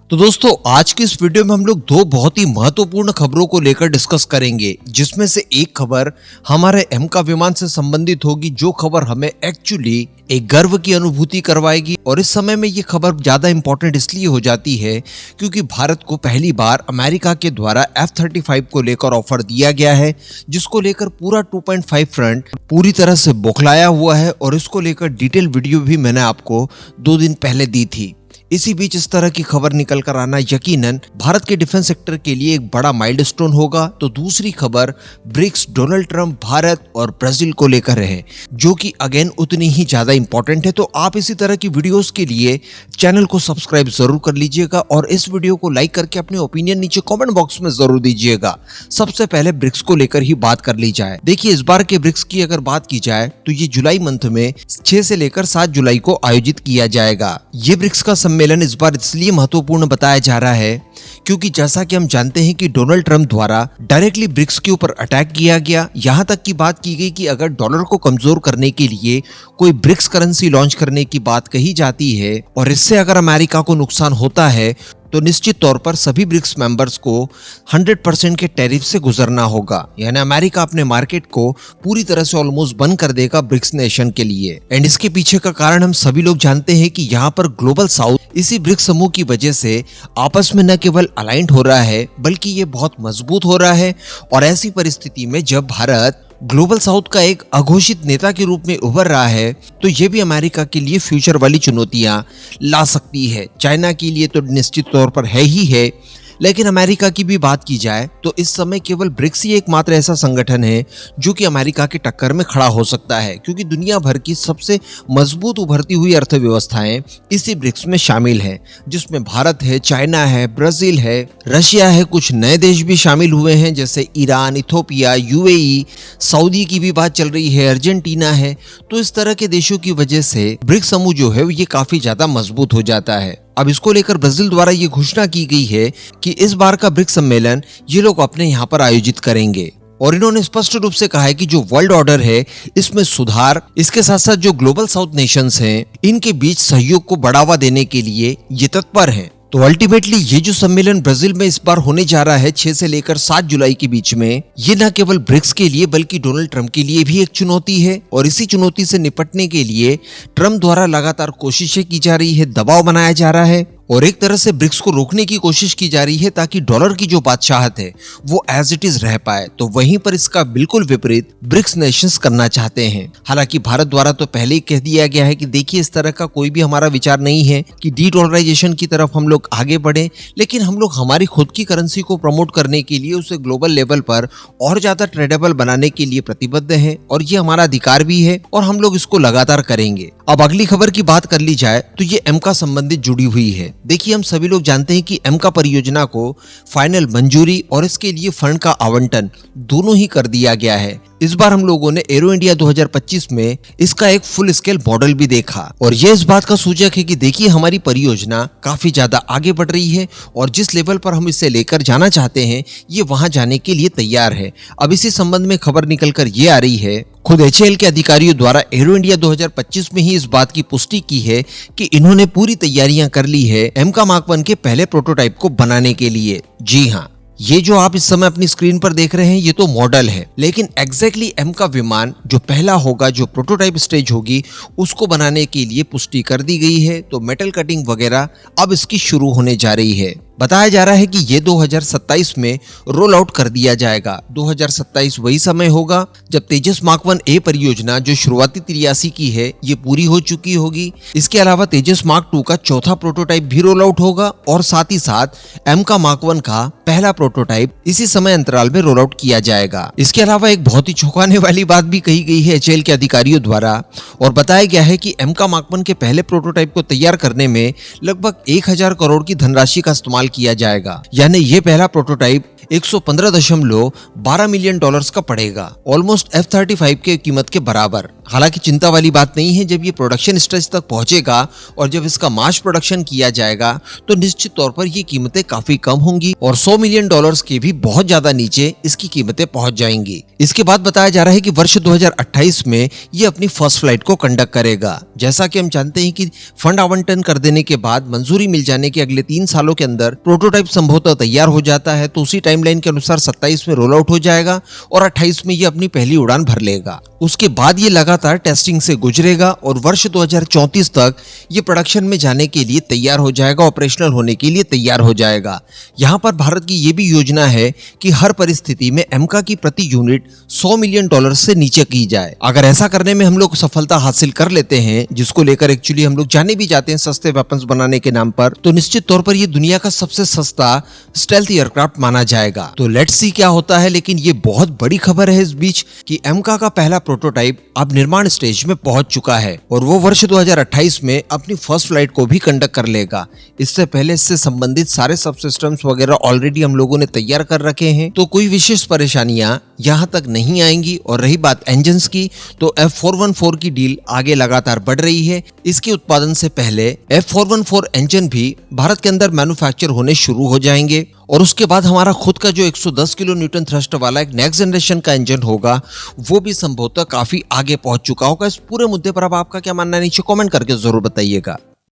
तो दोस्तों आज की इस वीडियो में हम लोग दो बहुत ही महत्वपूर्ण खबरों को लेकर डिस्कस करेंगे, जिसमें से एक खबर हमारे एमका विमान से संबंधित होगी, जो खबर हमें एक्चुअली एक गर्व की अनुभूति करवाएगी। और इस समय में ये खबर ज्यादा इंपॉर्टेंट इसलिए हो जाती है क्योंकि भारत को पहली बार अमेरिका के द्वारा F-35 को लेकर ऑफर दिया गया है, जिसको लेकर पूरा 2.5 फ्रंट पूरी तरह से बौखलाया हुआ है। और इसको लेकर डिटेल वीडियो भी मैंने आपको 2 दिन पहले दी थी। इसी बीच इस तरह की खबर निकल कर आना यकीनन भारत के डिफेंस सेक्टर के लिए एक बड़ा माइलस्टोन होगा। तो दूसरी खबर ब्रिक्स, डोनाल्ड ट्रंप, भारत और ब्राजील को लेकर है, जो कि अगेन उतनी ही ज्यादा इंपॉर्टेंट है। तो आप इसी तरह की वीडियोस के लिए चैनल को सब्सक्राइब जरूर कर लीजिएगा और इस वीडियो को लाइक करके अपने ओपिनियन नीचे कॉमेंट बॉक्स में जरूर दीजिएगा। सबसे पहले ब्रिक्स को लेकर ही बात कर ली जाए। देखिए, इस बार के ब्रिक्स की अगर बात की जाए तो ये जुलाई मंथ में 6 से लेकर 7 जुलाई को आयोजित किया जाएगा। ये ब्रिक्स का सम्मेलन इस बार इसलिए महत्वपूर्ण बताया जा रहा है क्योंकि जैसा कि हम जानते हैं कि डोनाल्ड ट्रंप द्वारा डायरेक्टली ब्रिक्स के ऊपर अटैक किया गया। यहां तक की बात की गई कि अगर डॉलर को कमजोर करने के लिए कोई ब्रिक्स करेंसी लॉन्च करने की बात कही जाती है और इससे अगर अमेरिका को नुकसान होता है तो निश्चित तौर पर सभी ब्रिक्स मेंबर्स को 100% के टैरिफ से गुजरना होगा। यानी अमेरिका अपने मार्केट को पूरी तरह से ऑलमोस्ट बंद कर देगा ब्रिक्स नेशन के लिए। एंड इसके पीछे का कारण हम सभी लोग जानते हैं कि यहाँ पर ग्लोबल साउथ इसी ब्रिक्स समूह की वजह से आपस में न केवल अलाइंड हो रहा है बल्कि ये बहुत मजबूत हो रहा है। और ऐसी परिस्थिति में जब भारत ग्लोबल साउथ का एक अघोषित नेता के रूप में उभर रहा है तो ये भी अमेरिका के लिए फ्यूचर वाली चुनौतियां ला सकती है। चाइना के लिए तो निश्चित तौर पर है ही है, लेकिन अमेरिका की भी बात की जाए तो इस समय केवल ब्रिक्स ही एकमात्र ऐसा संगठन है जो कि अमेरिका के टक्कर में खड़ा हो सकता है, क्योंकि दुनिया भर की सबसे मजबूत उभरती हुई अर्थव्यवस्थाएं इसी ब्रिक्स में शामिल हैं, जिसमें भारत है, चाइना है, ब्राजील है, रशिया है, कुछ नए देश भी शामिल हुए हैं जैसे ईरान, इथोपिया, यूएई, सऊदी की भी बात चल रही है, अर्जेंटीना है। तो इस तरह के देशों की वजह से ब्रिक्स समूह जो है ये काफी ज्यादा मजबूत हो जाता है। अब इसको लेकर ब्राजील द्वारा ये घोषणा की गई है कि इस बार का ब्रिक्स सम्मेलन ये लोग अपने यहाँ पर आयोजित करेंगे। और इन्होंने स्पष्ट रूप से कहा है कि जो वर्ल्ड ऑर्डर है इसमें सुधार, इसके साथ साथ जो ग्लोबल साउथ नेशंस हैं इनके बीच सहयोग को बढ़ावा देने के लिए ये तत्पर हैं। तो अल्टीमेटली ये जो सम्मेलन ब्राजील में इस बार होने जा रहा है 6 से लेकर 7 जुलाई के बीच में, ये न केवल ब्रिक्स के लिए बल्कि डोनाल्ड ट्रंप के लिए भी एक चुनौती है। और इसी चुनौती से निपटने के लिए ट्रंप द्वारा लगातार कोशिशें की जा रही है, दबाव बनाया जा रहा है और एक तरह से ब्रिक्स को रोकने की कोशिश की जा रही है ताकि डॉलर की जो बादशाहत है वो एज इट इज रह पाए। तो वहीं पर इसका बिल्कुल विपरीत ब्रिक्स नेशंस करना चाहते हैं। हालांकि भारत द्वारा तो पहले ही कह दिया गया है कि देखिए, इस तरह का कोई भी हमारा विचार नहीं है कि डी डॉलराइजेशन की तरफ हम लोग आगे बढ़े, लेकिन हम लोग हमारी खुद की करेंसी को प्रमोट करने के लिए उसे ग्लोबल लेवल पर और ज्यादा ट्रेडेबल बनाने के लिए प्रतिबद्ध है और ये हमारा अधिकार भी है और हम लोग इसको लगातार करेंगे। अब अगली खबर की बात कर ली जाए तो ये एमका संबंधित जुड़ी हुई है। देखिए, हम सभी लोग जानते हैं कि एमका परियोजना को फाइनल मंजूरी और इसके लिए फंड का आवंटन दोनों ही कर दिया गया है। इस बार हम लोगों ने एरो इंडिया 2025 में इसका एक फुल स्केल मॉडल भी देखा और ये इस बात का सूचक है कि देखिए, हमारी परियोजना काफी ज्यादा आगे बढ़ रही है और जिस लेवल पर हम इसे लेकर जाना चाहते हैं ये वहां जाने के लिए तैयार है। अब इसी संबंध में खबर निकलकर ये आ रही है, खुद HAL के अधिकारियों द्वारा एरो इंडिया 2025 में ही इस बात की पुष्टि की है कि इन्होंने पूरी तैयारियां कर ली है एमका मार्क 1 के पहले प्रोटोटाइप को बनाने के लिए। जी हाँ, ये जो आप इस समय अपनी स्क्रीन पर देख रहे हैं ये तो मॉडल है, लेकिन एग्जैक्टली एमका विमान जो पहला होगा, जो प्रोटोटाइप स्टेज होगी, उसको बनाने के लिए पुष्टि कर दी गई है। तो मेटल कटिंग वगैरह अब इसकी शुरू होने जा रही है। बताया जा रहा है कि ये 2027 में रोल आउट कर दिया जाएगा। 2027 वही समय होगा जब तेजस मार्क 1A परियोजना जो शुरुआती 83 की है ये पूरी हो चुकी होगी। इसके अलावा तेजस मार्क 2 का चौथा प्रोटोटाइप भी रोल आउट होगा और साथ ही साथ एमका मार्क 1 का पहला प्रोटोटाइप इसी समय अंतराल में रोल आउट किया जाएगा। इसके अलावा एक बहुत ही चौंकाने वाली बात भी कही गई है HAL के अधिकारियों द्वारा और बताया गया है कि एमका मार्क 1 के पहले प्रोटोटाइप को तैयार करने में लगभग 1000 करोड़ की धनराशि का इस्तेमाल किया जाएगा। यानी ये पहला प्रोटोटाइप 115.12 मिलियन डॉलर्स का पड़ेगा, ऑलमोस्ट F-35 के कीमत के बराबर। हालांकि चिंता वाली बात नहीं है, जब ये प्रोडक्शन स्टेज तक पहुंचेगा और जब इसका मास प्रोडक्शन किया जाएगा तो निश्चित तौर पर ये कीमतें काफी कम होंगी और $100 मिलियन के भी बहुत ज्यादा नीचे इसकी कीमतें पहुंच जाएंगी। इसके बाद बताया जा रहा है कि वर्ष 2028 में ये अपनी फर्स्ट फ्लाइट को कंडक्ट करेगा। जैसा कि हम जानते हैं कि फंड आवंटन कर देने के बाद मंजूरी मिल जाने के अगले 3 सालों के अंदर प्रोटोटाइप संभवतः तैयार हो जाता है, तो उसी टाइमलाइन के अनुसार 27 में रोल आउट हो जाएगा और 28 में ये अपनी पहली उड़ान भर लेगा। उसके बाद ये लगातार टेस्टिंग से गुजरेगा और वर्ष 2034 तक ये प्रोडक्शन में जाने के लिए तैयार हो जाएगा, ऑपरेशनल होने के लिए तैयार हो जाएगा। यहाँ पर भारत की ये भी योजना है कि हर परिस्थिति में एमका की प्रति यूनिट $100 मिलियन से नीचे की जाए। अगर ऐसा करने में हम लोग सफलता हासिल कर लेते हैं, जिसको लेकर एक्चुअली हम लोग जाने भी जाते हैं सस्ते वेपन्स बनाने के नाम पर, तो निश्चित तौर पर ये दुनिया का सबसे सस्ता स्टेल्थ एयरक्राफ्ट माना जाएगा। तो लेट्स सी क्या होता है। लेकिन ये बहुत बड़ी खबर है इस बीच कि एमका का पहला प्रोटोटाइप अब निर्माण स्टेज में पहुंच चुका है और वो वर्ष 2028 में अपनी फर्स्ट फ्लाइट को भी कंडक्ट कर लेगा। इससे पहले इससे संबंधित सारे सब सिस्टम्स वगैरह ऑलरेडी हम लोगों ने तैयार कर रखे हैं, तो कोई विशेष परेशानियां यहाँ तक नहीं आएंगी। और रही बात इंजन्स की, तो F414 की डील आगे लगातार बढ़ रही है। इसके उत्पादन से पहले F414 इंजन भी भारत के अंदर मैन्युफैक्चर होने शुरू हो जाएंगे और उसके बाद हमारा खुद का जो 110 किलो न्यूटन थ्रस्ट वाला एक नेक्स्ट जनरेशन का इंजन होगा, वो भी संभवतः काफी आगे पहुंच चुका होगा। इस पूरे मुद्दे पर अब आपका क्या मानना है, नीचे कमेंट करके जरूर बताइएगा।